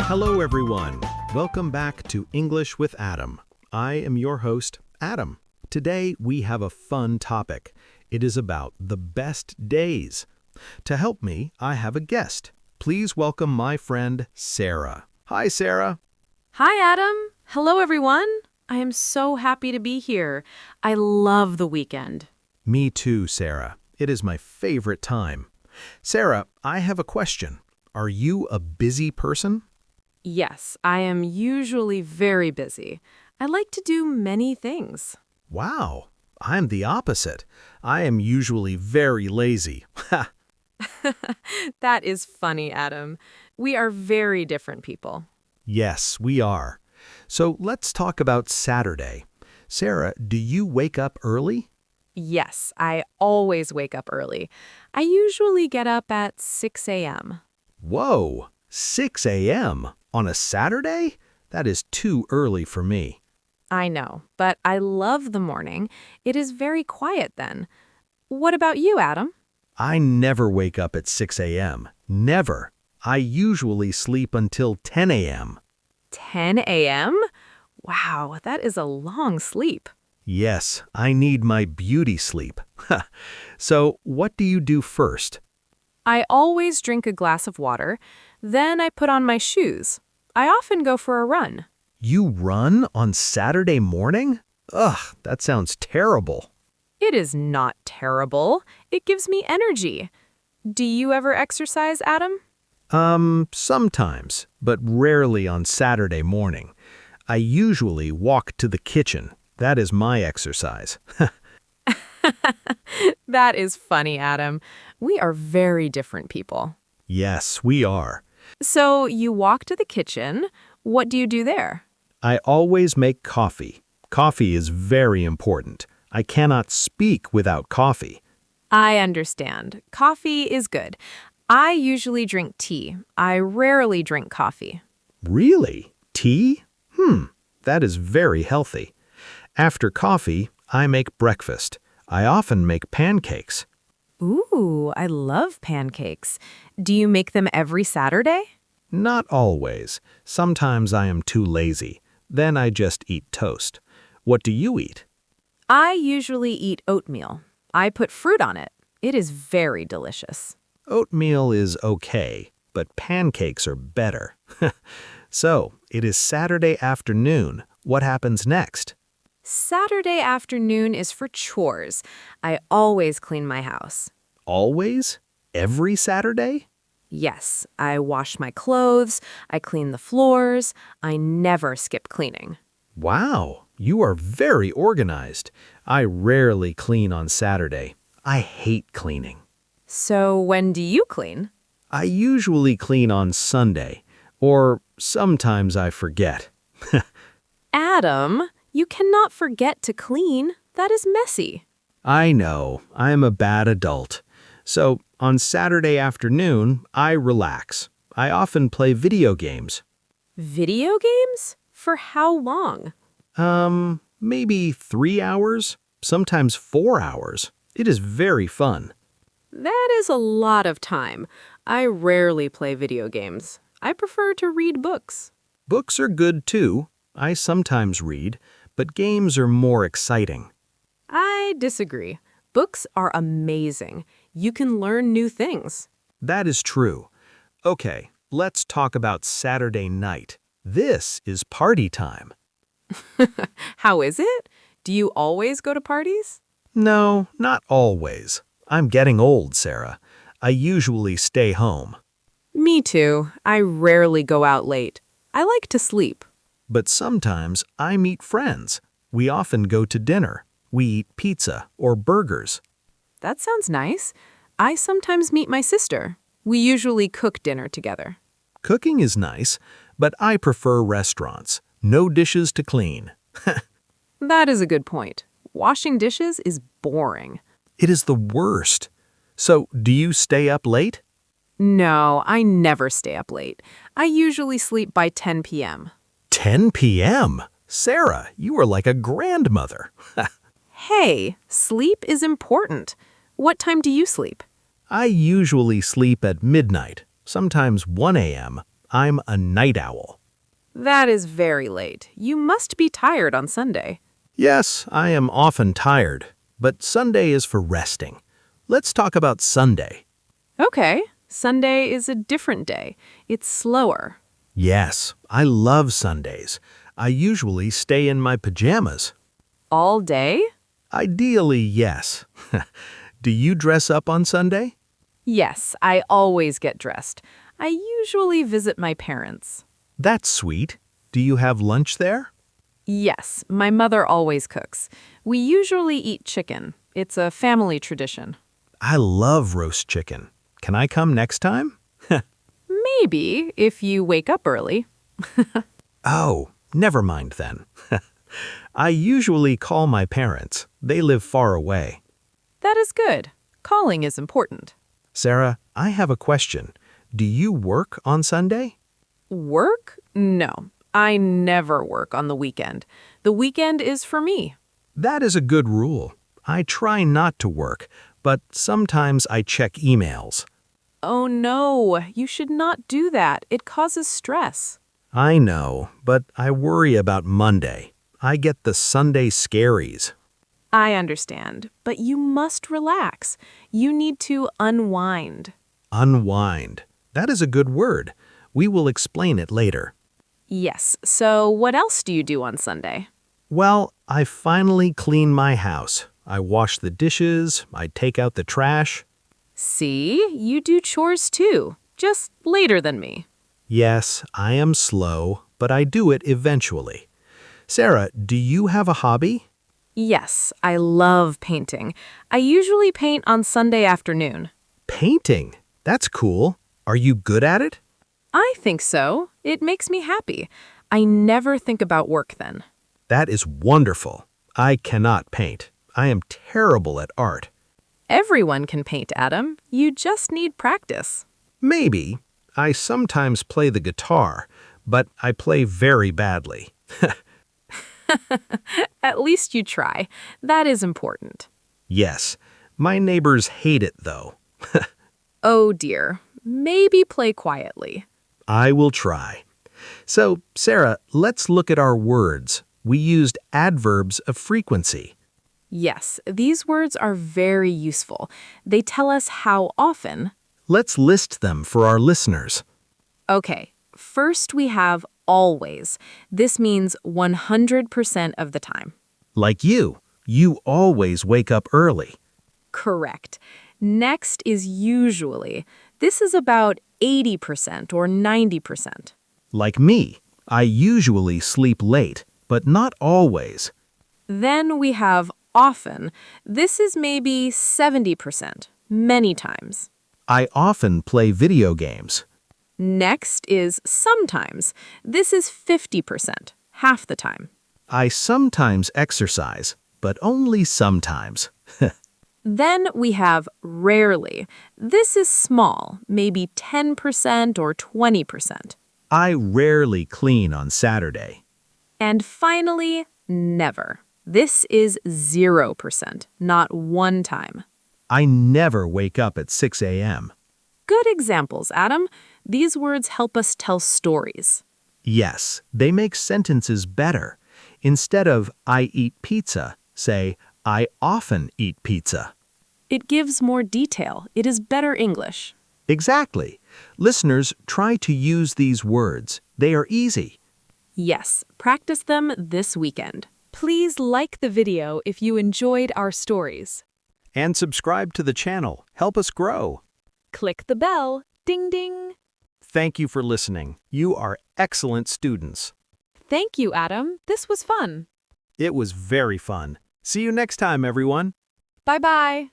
Hello, everyone. Welcome back to English with Adam. I am your host, Adam. Today, we have a fun topic. It is about the best days. To help me, I have a guest. Please welcome my friend, Sarah. Hi, Sarah. Hi, Adam. Hello, everyone. I am so happy to be here. I love the weekend. Me too, Sarah. It is my favorite time. Sarah, I have a question. Are you a busy person? Yes, I am usually very busy. I like to do many things. Wow, I'm the opposite. I am usually very lazy. Ha! That is funny, Adam. We are very different people. Yes, we are. So let's talk about Saturday. Sarah, do you wake up early? Yes, I always wake up early. I usually get up at 6 a.m. Whoa, 6 a.m. on a Saturday? That is too early for me. I know, but I love the morning. It is very quiet then. What about you, Adam? I never wake up at 6 a.m. Never. I usually sleep until 10 a.m. 10 a.m.? Wow, that is a long sleep. Yes, I need my beauty sleep. So, what do you do first? I always drink a glass of water, then I put on my shoes. I often go for a run. You run on Saturday morning? Ugh, that sounds terrible. It is not terrible. It gives me energy. Do you ever exercise, Adam? Sometimes, but rarely on Saturday morning. I usually walk to the kitchen. That is my exercise. That is funny, Adam. We are very different people. Yes, we are. So you walk to the kitchen. What do you do there? I always make coffee. Coffee is very important. I cannot speak without coffee. I understand. Coffee is good. I usually drink tea. I rarely drink coffee. Really? Tea? That is very healthy. After coffee, I make breakfast. I often make pancakes. Ooh, I love pancakes. Do you make them every Saturday? Not always. Sometimes I am too lazy. Then I just eat toast. What do you eat? I usually eat oatmeal. I put fruit on it. It is very delicious. Oatmeal is okay, but pancakes are better. So, it is Saturday afternoon. What happens next? Saturday afternoon is for chores. I always clean my house. Always? Every Saturday? Yes, I wash my clothes, I clean the floors, I never skip cleaning. Wow, you are very organized. I rarely clean on Saturday. I hate cleaning. So when do you clean? I usually clean on Sunday, or sometimes I forget. Adam, you cannot forget to clean. That is messy. I know, I am a bad adult. So, on Saturday afternoon, I relax. I often play video games. Video games? For how long? Maybe 3 hours, sometimes 4 hours. It is very fun. That is a lot of time. I rarely play video games. I prefer to read books. Books are good too. I sometimes read, but games are more exciting. I disagree. Books are amazing. You can learn new things. That is true. Okay, let's talk about Saturday night. This is party time. How is it? Do you always go to parties? No, not always. I'm getting old, Sarah. I usually stay home. Me too. I rarely go out late. I like to sleep. But sometimes I meet friends. We often go to dinner. We eat pizza or burgers. That sounds nice. I sometimes meet my sister. We usually cook dinner together. Cooking is nice, but I prefer restaurants. No dishes to clean. That is a good point. Washing dishes is boring. It is the worst. So, do you stay up late? No, I never stay up late. I usually sleep by 10 p.m. 10 p.m.? Sarah, you are like a grandmother. Hey, sleep is important. What time do you sleep? I usually sleep at midnight, sometimes 1 a.m. I'm a night owl. That is very late. You must be tired on Sunday. Yes, I am often tired, but Sunday is for resting. Let's talk about Sunday. Okay, Sunday is a different day. It's slower. Yes, I love Sundays. I usually stay in my pajamas. All day? Ideally, yes. Do you dress up on Sunday? Yes, I always get dressed. I usually visit my parents. That's sweet. Do you have lunch there? Yes, my mother always cooks. We usually eat chicken. It's a family tradition. I love roast chicken. Can I come next time? Maybe, if you wake up early. Oh, never mind then. I usually call my parents. They live far away. That is good. Calling is important. Sarah, I have a question. Do you work on Sunday? Work? No, I never work on the weekend. The weekend is for me. That is a good rule. I try not to work, but sometimes I check emails. Oh no, you should not do that. It causes stress. I know, but I worry about Monday. I get the Sunday scaries. I understand, but you must relax. You need to unwind. Unwind. That is a good word. We will explain it later. Yes, so what else do you do on Sunday? Well, I finally clean my house. I wash the dishes, I take out the trash. See, you do chores too, just later than me. Yes, I am slow, but I do it eventually. Sarah, do you have a hobby? Yes, I love painting. I usually paint on Sunday afternoon. Painting? That's cool. Are you good at it? I think so. It makes me happy. I never think about work then. That is wonderful. I cannot paint. I am terrible at art. Everyone can paint, Adam. You just need practice. Maybe. I sometimes play the guitar, but I play very badly. At least you try. That is important. Yes. My neighbors hate it, though. Oh dear. Maybe play quietly. I will try. So, Sarah, let's look at our words. We used adverbs of frequency. Yes, these words are very useful. They tell us how often. Let's list them for our listeners. Okay, first we have always. This means 100% of the time. Like you always wake up early. Correct. Next is usually. This is about 80% or 90%. Like me, I usually sleep late, but not always. Then we have often. This is maybe 70%, many times. I often play video games. Next is sometimes. This is 50%, half the time. I sometimes exercise, but only sometimes. Then we have rarely. This is small, maybe 10% or 20%. I rarely clean on Saturday. And finally, never. This is 0%, not one time. I never wake up at 6 a.m. Good examples, Adam. These words help us tell stories. Yes, they make sentences better. Instead of I eat pizza, say I often eat pizza. It gives more detail. It is better English. Exactly. Listeners, try to use these words. They are easy. Yes, practice them this weekend. Please like the video if you enjoyed our stories. And subscribe to the channel. Help us grow. Click the bell. Ding ding. Thank you for listening. You are excellent students. Thank you, Adam. This was fun. It was very fun. See you next time, everyone. Bye-bye.